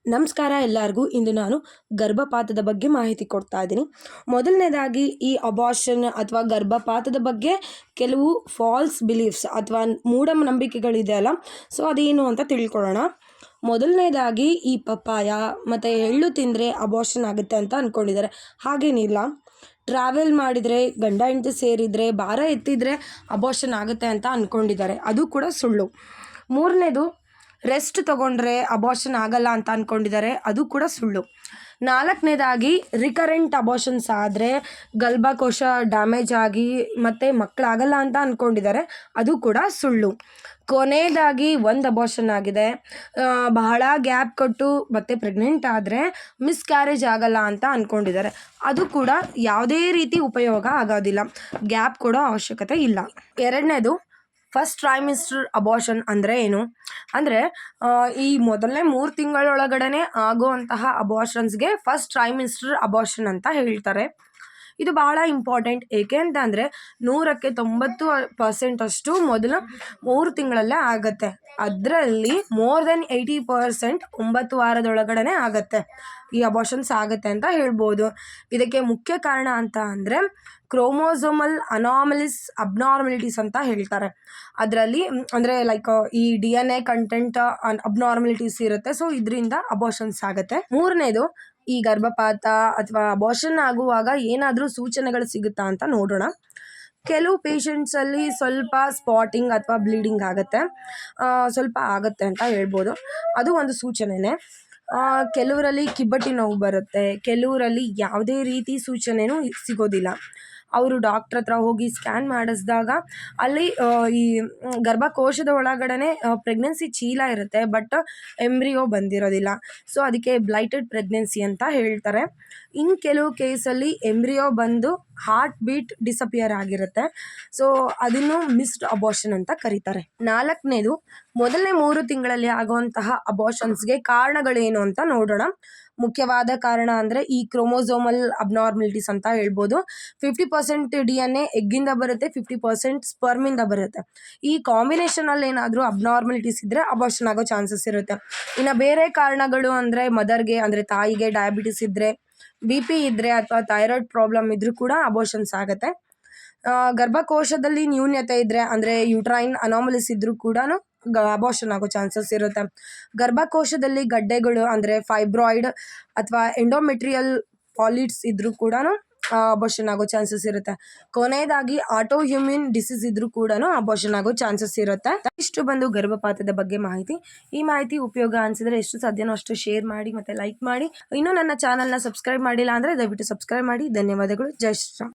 ನಮಸ್ಕಾರ ಎಲ್ಲರಿಗೂ. ಇಂದು ನಾನು ಗರ್ಭಪಾತದ ಬಗ್ಗೆ ಮಾಹಿತಿ ಕೊಡ್ತಾ ಇದ್ದೀನಿ. ಮೊದಲನೇದಾಗಿ ಈ ಅಬಾರ್ಷನ್ ಅಥವಾ ಗರ್ಭಪಾತದ ಬಗ್ಗೆ ಕೆಲವು ಫಾಲ್ಸ್ ಬಿಲೀಫ್ಸ್ ಅಥವಾ ಮೂಢನಂಬಿಕೆಗಳಿದೆ ಅಲ್ಲ, ಸೊ ಅದೇನು ಅಂತ ತಿಳ್ಕೊಳ್ಳೋಣ. ಮೊದಲನೇದಾಗಿ ಈ ಪಪ್ಪಾಯ ಮತ್ತು ಎಳ್ಳು ತಿಂದರೆ ಅಬಾರ್ಷನ್ ಆಗುತ್ತೆ ಅಂತ ಅಂದ್ಕೊಂಡಿದ್ದಾರೆ. ಹಾಗೇನಿಲ್ಲ. ಟ್ರಾವೆಲ್ ಮಾಡಿದರೆ, ಗಂಡ ಹೆಂಡತಿ ಸೇರಿದರೆ, ಭಾರ ಎತ್ತಿದರೆ ಅಬಾರ್ಷನ್ ಆಗುತ್ತೆ ಅಂತ ಅಂದ್ಕೊಂಡಿದ್ದಾರೆ. ಅದು ಕೂಡ ಸುಳ್ಳು. ಮೂರನೇದು, ರೆಸ್ಟ್ ತೊಗೊಂಡ್ರೆ ಅಬಾರ್ಷನ್ ಆಗಲ್ಲ ಅಂತ ಅಂದ್ಕೊಂಡಿದ್ದಾರೆ. ಅದು ಕೂಡ ಸುಳ್ಳು. ನಾಲ್ಕನೇದಾಗಿ, ರಿಕರೆಂಟ್ ಅಬಾರ್ಷನ್ಸ್ ಆದರೆ ಗರ್ಭಕೋಶ ಡ್ಯಾಮೇಜ್ ಆಗಿ ಮತ್ತು ಮಕ್ಕಳಾಗಲ್ಲ ಅಂತ ಅಂದ್ಕೊಂಡಿದ್ದಾರೆ. ಅದು ಕೂಡ ಸುಳ್ಳು. ಕೊನೆಯದಾಗಿ, ಒಂದು ಅಬಾರ್ಷನ್ ಆಗಿದೆ, ಬಹಳ ಗ್ಯಾಪ್ ಕೊಟ್ಟು ಮತ್ತೆ ಪ್ರೆಗ್ನೆಂಟ್ ಆದರೆ ಮಿಸ್ಕ್ಯಾರೇಜ್ ಆಗಲ್ಲ ಅಂತ ಅಂದ್ಕೊಂಡಿದ್ದಾರೆ. ಅದು ಕೂಡ ಯಾವುದೇ ರೀತಿ ಉಪಯೋಗ ಆಗೋದಿಲ್ಲ. ಗ್ಯಾಪ್ ಕೊಡೋ ಅವಶ್ಯಕತೆ ಇಲ್ಲ. ಎರಡನೇದು, ಫಸ್ಟ್ ಟ್ರೈಮಿಸ್ಟರ್ ಅಬಾರ್ಷನ್ ಅಂದರೆ ಏನು ಅಂದರೆ, ಈ ಮೊದಲನೇ 3 ತಿಂಗಳೊಳಗಡೆ ಆಗುವಂತಹ ಅಬಾರ್ಷನ್ಸ್ಗೆ ಫಸ್ಟ್ ಟ್ರೈಮಿಸ್ಟರ್ ಅಬಾರ್ಷನ್ ಅಂತ ಹೇಳ್ತಾರೆ. ಇದು ಬಹಳ ಇಂಪಾರ್ಟೆಂಟ್. ಏಕೆ ಅಂತ ಅಂದರೆ 100ಕ್ಕೆ 90% ಅಷ್ಟು ಮೊದಲು 3 ತಿಂಗಳಲ್ಲೇ ಆಗುತ್ತೆ. ಅದರಲ್ಲಿ ಮೋರ್ ದೆನ್ 80% 9 ವಾರದೊಳಗಡೆ ಆಗುತ್ತೆ. ಈ ಅಬಾರ್ಷನ್ಸ್ ಆಗುತ್ತೆ ಅಂತ ಹೇಳ್ಬೋದು. ಇದಕ್ಕೆ ಮುಖ್ಯ ಕಾರಣ ಅಂತ ಅಂದರೆ ಕ್ರೋಮೋಸೋಮಲ್ ಅಬ್ನಾರ್ಮಲಿಟೀಸ್ ಅಂತ ಹೇಳ್ತಾರೆ. ಅದರಲ್ಲಿ ಅಂದರೆ ಲೈಕ್ ಈ DNA ಕಂಟೆಂಟ್ ಅಬ್ನಾರ್ಮಲಿಟೀಸ್ ಇರುತ್ತೆ. ಸೊ ಇದರಿಂದ ಅಬಾರ್ಷನ್ಸ್ ಆಗುತ್ತೆ. ಮೂರನೇದು, ಈ ಗರ್ಭಪಾತ ಅಥವಾ ಅಬಾರ್ಷನ್ ಆಗುವಾಗ ಏನಾದರೂ ಸೂಚನೆಗಳು ಸಿಗುತ್ತಾ ಅಂತ ನೋಡೋಣ. ಕೆಲವು ಪೇಷಂಟ್ಸಲ್ಲಿ ಸ್ವಲ್ಪ ಸ್ಪಾಟಿಂಗ್ ಅಥವಾ ಬ್ಲೀಡಿಂಗ್ ಆಗುತ್ತೆ, ಸ್ವಲ್ಪ ಆಗುತ್ತೆ ಅಂತ ಹೇಳ್ಬೋದು. ಅದು ಒಂದು ಸೂಚನೆನೇ. ಕೆಲವರಲ್ಲಿ ಕಿಬ್ಬಟ್ಟಿ ನೋವು ಬರುತ್ತೆ, ಕೆಲವರಲ್ಲಿ ಯಾವುದೇ ರೀತಿ ಸೂಚನೆಯೂ ಸಿಗೋದಿಲ್ಲ. ಅವರು ಡಾಕ್ಟ್ರ್ ಹತ್ರ ಹೋಗಿ ಸ್ಕ್ಯಾನ್ ಮಾಡಿಸಿದಾಗ ಅಲ್ಲಿ ಈ ಗರ್ಭಕೋಶದ ಒಳಗಡೆ ಪ್ರೆಗ್ನೆನ್ಸಿ ಚೀಲ ಇರುತ್ತೆ, ಬಟ್ ಎಂಬ್ರಿಯೋ ಬಂದಿರೋದಿಲ್ಲ. ಸೊ ಅದಕ್ಕೆ ಬ್ಲೈಟೆಡ್ ಪ್ರೆಗ್ನೆನ್ಸಿ ಅಂತ ಹೇಳ್ತಾರೆ. ಇನ್ನು ಕೆಲವು ಕೇಸಲ್ಲಿ ಎಂಬ್ರಿಯೋ ಬಂದು ಹಾರ್ಟ್ ಬೀಟ್ ಡಿಸಪಿಯರ್ ಆಗಿರುತ್ತೆ. ಸೊ ಅದನ್ನು ಮಿಸ್ಡ್ ಅಬಾರ್ಷನ್ ಅಂತ ಕರೀತಾರೆ. ನಾಲ್ಕನೇದು, ಮೊದಲನೇ 3 ತಿಂಗಳಲ್ಲಿ ಆಗುವಂತಹ ಅಬಾರ್ಷನ್ಸ್ಗೆ ಕಾರಣಗಳೇನು ಅಂತ ನೋಡೋಣ. ಮುಖ್ಯವಾದ ಕಾರಣ ಅಂದರೆ ಈ ಕ್ರೋಮೋಸೋಮಲ್ ಅಬ್ನಾರ್ಮಲಿಟೀಸ್ ಅಂತ ಹೇಳ್ಬೋದು. 50% DNA ಎಗ್ಗಿಂದ ಬರುತ್ತೆ, 50% ಸ್ಪರ್ಮಿಂದ ಬರುತ್ತೆ. ಈ ಕಾಂಬಿನೇಷನಲ್ಲಿ ಏನಾದರೂ ಅಬ್ನಾರ್ಮಲಿಟೀಸ್ ಇದ್ದರೆ ಅಬಾರ್ಷನ್ ಆಗೋ ಚಾನ್ಸಸ್ ಇರುತ್ತೆ. ಇನ್ನು ಬೇರೆ ಕಾರಣಗಳು ಅಂದರೆ ಮದರ್ಗೆ ಅಂದರೆ ತಾಯಿಗೆ ಡಯಾಬಿಟಿಸ್ ಇದ್ದರೆ, BP ಇದ್ದರೆ ಅಥವಾ ಥೈರಾಯ್ಡ್ ಪ್ರಾಬ್ಲಮ್ ಇದ್ದರೂ ಕೂಡ ಅಬಾರ್ಷನ್ಸ್ ಆಗುತ್ತೆ. ಗರ್ಭಕೋಶದಲ್ಲಿ ನ್ಯೂನ್ಯತೆ ಇದ್ದರೆ ಅಂದರೆ ಯುಟ್ರೈನ್ ಅನಾಮಲಿಸ್ ಇದ್ದರೂ ಕೂಡ ಅಬಾರ್ಷನ್ ಆಗೋ ಚಾನ್ಸಸ್ ಇರುತ್ತೆ. ಗರ್ಭಕೋಶದಲ್ಲಿ ಗಡ್ಡೆಗಳು ಅಂದರೆ ಫೈಬ್ರಾಯ್ಡ್ ಅಥವಾ ಎಂಡೋಮೆಟ್ರಿಯಲ್ ಪಾಲಿಟ್ಸ್ ಇದ್ದರೂ ಕೂಡ ಅಬಾರ್ಷನ್ ಆಗೋ ಚಾನ್ಸಸ್ ಇರುತ್ತೆ. ಕೊನೆಯದಾಗಿ, ಆಟೋಇಮ್ಯೂನ್ ಡಿಸೀಸ್ ಇದ್ರೂ ಕೂಡ ಅಬಾರ್ಷನ್ ಆಗೋ ಚಾನ್ಸಸ್ ಇರುತ್ತೆ. ಇಷ್ಟು ಬಂದು ಗರ್ಭಪಾತದ ಬಗ್ಗೆ ಮಾಹಿತಿ. ಈ ಮಾಹಿತಿ ಉಪಯೋಗ ಅನಿಸಿದ್ರೆ ಎಷ್ಟು ಸಾಧ್ಯನೋ ಅಷ್ಟು ಶೇರ್ ಮಾಡಿ ಮತ್ತು ಲೈಕ್ ಮಾಡಿ. ಇನ್ನೂ ನನ್ನ ಚಾನಲ್ನ ಸಬ್ಸ್ಕ್ರೈಬ್ ಮಾಡಿಲ್ಲ ಅಂದರೆ ದಯವಿಟ್ಟು ಸಬ್ಸ್ಕ್ರೈಬ್ ಮಾಡಿ. ಧನ್ಯವಾದಗಳು. ಜೈ ಶ್ರೀರಾಮ್.